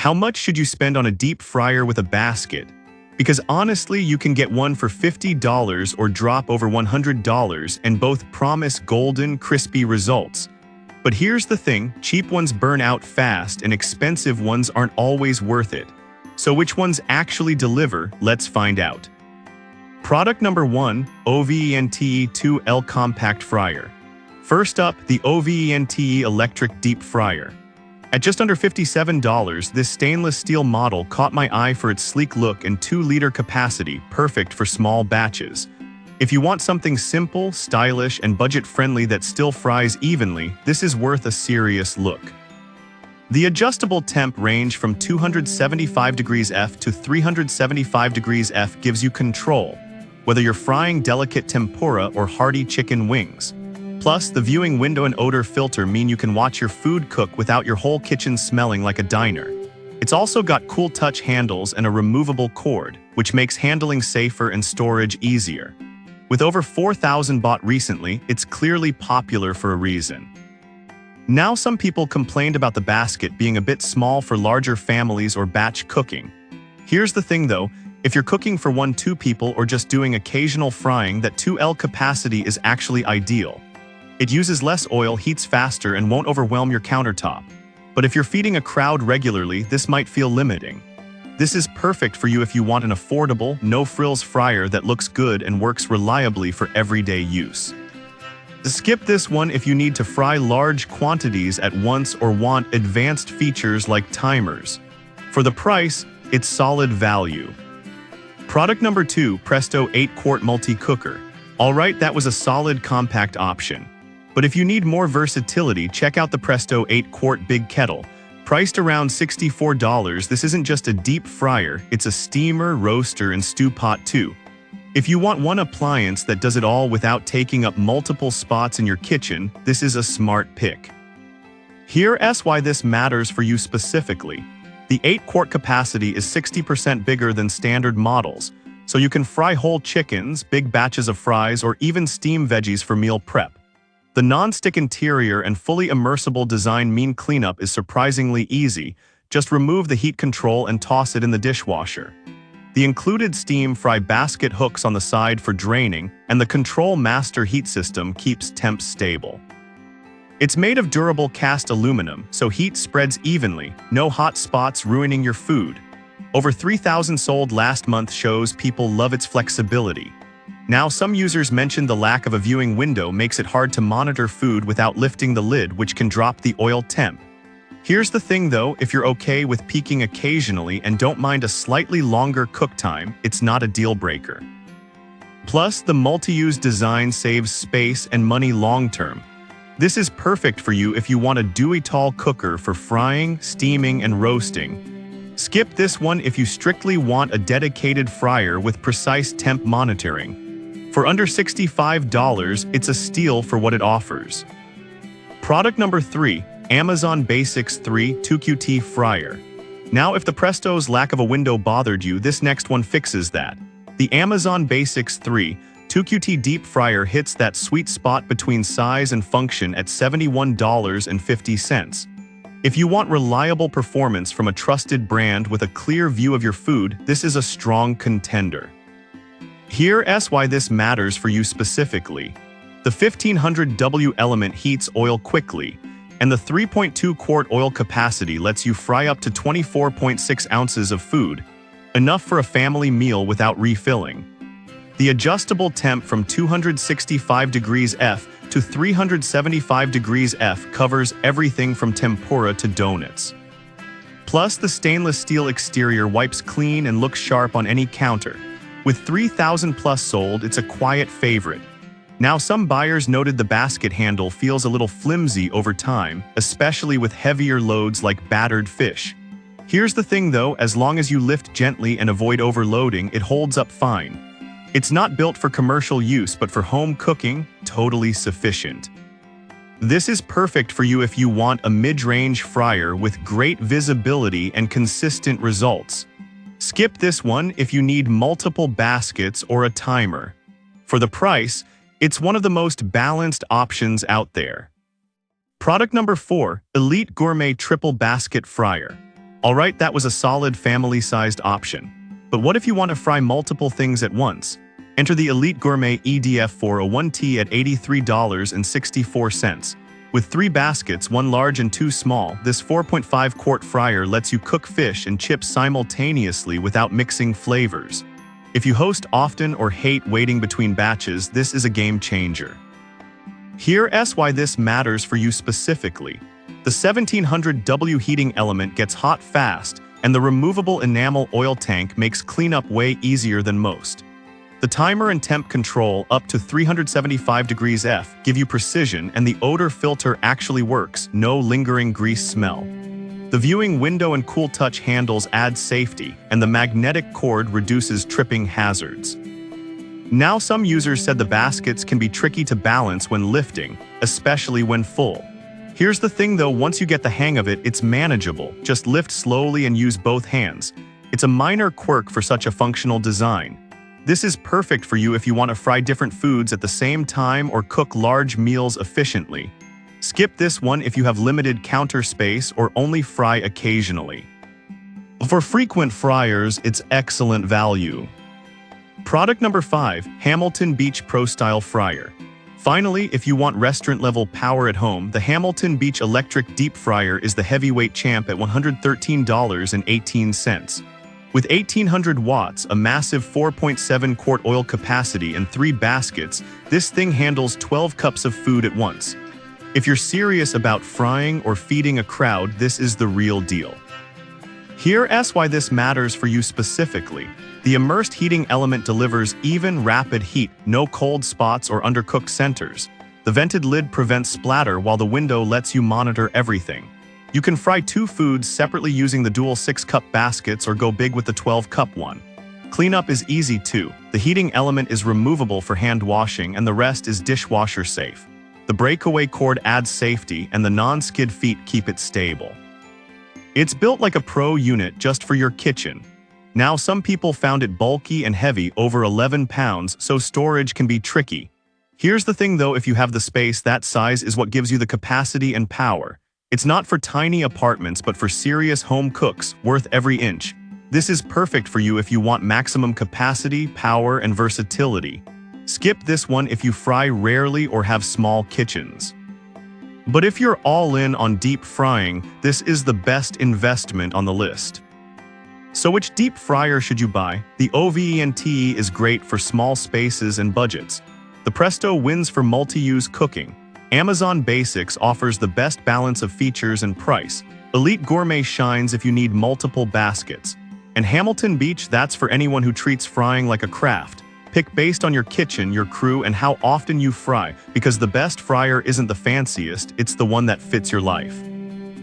How much should you spend on a deep fryer with a basket? Because honestly, you can get one for $50 or drop over $100 and both promise golden, crispy results. But here's the thing, cheap ones burn out fast and expensive ones aren't always worth it. So which ones actually deliver? Let's find out. Product number 1, OVENTE 2L Compact Fryer. First up, the OVENTE Electric Deep Fryer. At just under $57, this stainless steel model caught my eye for its sleek look and 2-liter capacity, perfect for small batches. If you want something simple, stylish, and budget-friendly that still fries evenly, this is worth a serious look. The adjustable temp range from 275 degrees F to 375 degrees F gives you control, whether you're frying delicate tempura or hearty chicken wings. Plus, the viewing window and odor filter mean you can watch your food cook without your whole kitchen smelling like a diner. It's also got cool touch handles and a removable cord, which makes handling safer and storage easier. With over 4,000 bought recently, it's clearly popular for a reason. Now, some people complained about the basket being a bit small for larger families or batch cooking. Here's the thing though, if you're cooking for 1-2 people or just doing occasional frying, that 2L capacity is actually ideal. It uses less oil, heats faster, and won't overwhelm your countertop. But if you're feeding a crowd regularly, this might feel limiting. This is perfect for you if you want an affordable, no-frills fryer that looks good and works reliably for everyday use. Skip this one if you need to fry large quantities at once or want advanced features like timers. For the price, it's solid value. Product number 2, Presto 8-quart multi-cooker. Alright, that was a solid compact option. But if you need more versatility, check out the Presto 8-quart Big Kettle. Priced around $64, this isn't just a deep fryer, it's a steamer, roaster, and stew pot too. If you want one appliance that does it all without taking up multiple spots in your kitchen, this is a smart pick. Here's why this matters for you specifically. The 8-quart capacity is 60% bigger than standard models, so you can fry whole chickens, big batches of fries, or even steam veggies for meal prep. The non-stick interior and fully immersible design mean cleanup is surprisingly easy. Just remove the heat control and toss it in the dishwasher. The included steam fry basket hooks on the side for draining, and the Control Master heat system keeps temps stable. It's made of durable cast aluminum, so heat spreads evenly, no hot spots ruining your food. Over 3,000 sold last month shows people love its flexibility. Now, some users mentioned the lack of a viewing window makes it hard to monitor food without lifting the lid, which can drop the oil temp. Here's the thing though, if you're okay with peeking occasionally and don't mind a slightly longer cook time, it's not a deal breaker. Plus, the multi-use design saves space and money long-term. This is perfect for you if you want a dewy tall cooker for frying, steaming, and roasting. Skip this one if you strictly want a dedicated fryer with precise temp monitoring. For under $65, it's a steal for what it offers. Product number 3, Amazon Basics 3 2QT Fryer. Now, if the Presto's lack of a window bothered you, this next one fixes that. The Amazon Basics 3 2QT Deep Fryer hits that sweet spot between size and function at $71.50. If you want reliable performance from a trusted brand with a clear view of your food, this is a strong contender. Here's why this matters for you specifically. The 1500W element heats oil quickly, and the 3.2-quart oil capacity lets you fry up to 24.6 ounces of food, enough for a family meal without refilling. The adjustable temp from 265 degrees F to 375 degrees F covers everything from tempura to donuts. Plus, the stainless steel exterior wipes clean and looks sharp on any counter. With 3,000 plus sold, it's a quiet favorite. Now, some buyers noted the basket handle feels a little flimsy over time, especially with heavier loads like battered fish. Here's the thing though, as long as you lift gently and avoid overloading, it holds up fine. It's not built for commercial use, but for home cooking, totally sufficient. This is perfect for you if you want a mid-range fryer with great visibility and consistent results. Skip this one if you need multiple baskets or a timer. For the price, it's one of the most balanced options out there. Product number 4, Elite Gourmet Triple Basket Fryer. Alright, that was a solid family-sized option. But what if you want to fry multiple things at once? Enter the Elite Gourmet EDF 401T at $83.64. With 3 baskets, 1 large and 2 small, this 4.5-quart fryer lets you cook fish and chips simultaneously without mixing flavors. If you host often or hate waiting between batches, this is a game changer. Here's why this matters for you specifically. The 1700W heating element gets hot fast, and the removable enamel oil tank makes cleanup way easier than most. The timer and temp control up to 375 degrees F give you precision, and the odor filter actually works, no lingering grease smell. The viewing window and cool touch handles add safety, and the magnetic cord reduces tripping hazards. Now, some users said the baskets can be tricky to balance when lifting, especially when full. Here's the thing though, once you get the hang of it, it's manageable. Just lift slowly and use both hands. It's a minor quirk for such a functional design. This is perfect for you if you want to fry different foods at the same time or cook large meals efficiently. Skip this one if you have limited counter space or only fry occasionally. For frequent fryers, it's excellent value. Product number 5, Hamilton Beach Pro Style Fryer. Finally, if you want restaurant-level power at home, the Hamilton Beach Electric Deep Fryer is the heavyweight champ at $113.18. With 1800 watts, a massive 4.7-quart oil capacity, and 3 baskets, this thing handles 12 cups of food at once. If you're serious about frying or feeding a crowd, this is the real deal. Here's why this matters for you specifically. The immersed heating element delivers even, rapid heat, no cold spots or undercooked centers. The vented lid prevents splatter while the window lets you monitor everything. You can fry 2 foods separately using the dual 6-cup baskets or go big with the 12-cup one. Cleanup is easy too. The heating element is removable for hand washing and the rest is dishwasher safe. The breakaway cord adds safety and the non-skid feet keep it stable. It's built like a pro unit just for your kitchen. Now, some people found it bulky and heavy, over 11 pounds, so storage can be tricky. Here's the thing though, if you have the space, that size is what gives you the capacity and power. It's not for tiny apartments, but for serious home cooks, worth every inch. This is perfect for you if you want maximum capacity, power, and versatility. Skip this one if you fry rarely or have small kitchens. But if you're all in on deep frying, this is the best investment on the list. So which deep fryer should you buy? The OVENT is great for small spaces and budgets. The Presto wins for multi-use cooking. Amazon Basics offers the best balance of features and price. Elite Gourmet shines if you need multiple baskets. And Hamilton Beach, that's for anyone who treats frying like a craft. Pick based on your kitchen, your crew, and how often you fry, because the best fryer isn't the fanciest, it's the one that fits your life.